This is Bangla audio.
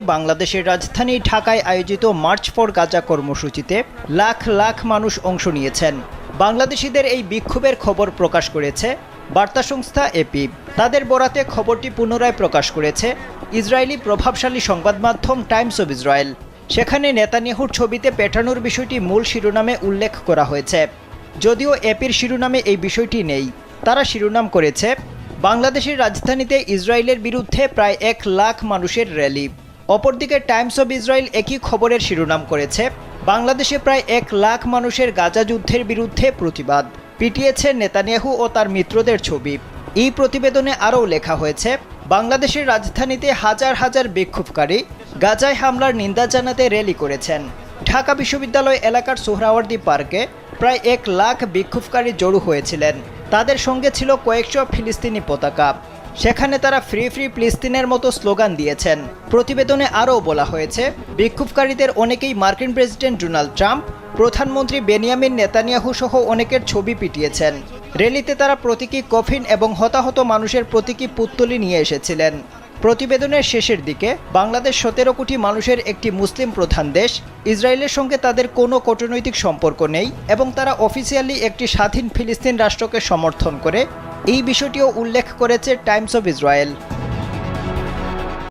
বাংলাদেশের রাজধানী ঢাকায় আয়োজিত মার্চ ফর গাজা কর্মসূচিতে লাখ লাখ মানুষ অংশ নিয়েছেন। বাংলাদেশিদের এই বিক্ষোভের খবর প্রকাশ করেছে বার্তা সংস্থা এপি। তাদের বরাতে খবরটি পুনরায় প্রকাশ করেছে ইসরায়েলি প্রভাবশালী সংবাদ মাধ্যম টাইমস অব ইসরায়েল। সেখানে নেতানিয়াহুর ছবিতে পেটানোর বিষয়টি মূল শিরোনামে উল্লেখ করা হয়েছে। যদিও এপির শিরোনামে এই বিষয়টি নেই, তারা শিরোনাম করেছে বাংলাদেশের রাজধানীতে ইসরায়েলের বিরুদ্ধে প্রায় 1 লাখ মানুষের র্যালি। অপরদিকে টাইমস অব ইসরায়েল একই খবরের শিরোনাম করেছে বাংলাদেশে প্রায় 1 লাখ মানুষের গাজা যুদ্ধের বিরুদ্ধে প্রতিবাদ, পিটিয়েছে নেতানিয়াহু ও তার মিত্রদের ছবি। এই প্রতিবেদনে আরও লেখা হয়েছে বাংলাদেশের রাজধানীতে হাজার হাজার বিক্ষোভকারী গাজায় হামলার নিন্দা জানাতে র্যালি করেছেন। ঢাকা বিশ্ববিদ্যালয় এলাকার সোহরাওয়ার্দী পার্কে প্রায় 1 লাখ বিক্ষোভকারী জড়ো হয়েছিলেন। তাদের সঙ্গে ছিল কয়েকশো ফিলিস্তিনি পতাকা। সেখানে তারা ফ্রি ফ্রি ফিলিস্তিনের মতো স্লোগান দিয়েছেন। প্রতিবেদনে আরও বলা হয়েছে বিক্ষোভকারীদের অনেকেই মার্কিন প্রেসিডেন্ট ডোনাল্ড ট্রাম্প, প্রধানমন্ত্রী বেনিয়ামিন নেতানিয়াহু সহ অনেকের ছবি পিটিয়েছেন। র্যালিতে তারা প্রতীকী কফিন এবং হতাহত মানুষের প্রতীকী পুত্তলি নিয়ে এসেছিলেন। প্রতিবেদনের শেষের দিকে বাংলাদেশ 17 কোটি মানুষের একটি মুসলিম প্রধান দেশ, ইসরায়েলের সঙ্গে তাদের কোনো কূটনৈতিক সম্পর্ক নেই এবং তারা অফিসিয়ালি একটি স্বাধীন ফিলিস্তিন রাষ্ট্রকে সমর্থন করে, এই বিষয়টিও উল্লেখ করেছে টাইমস অব ইসরায়েল।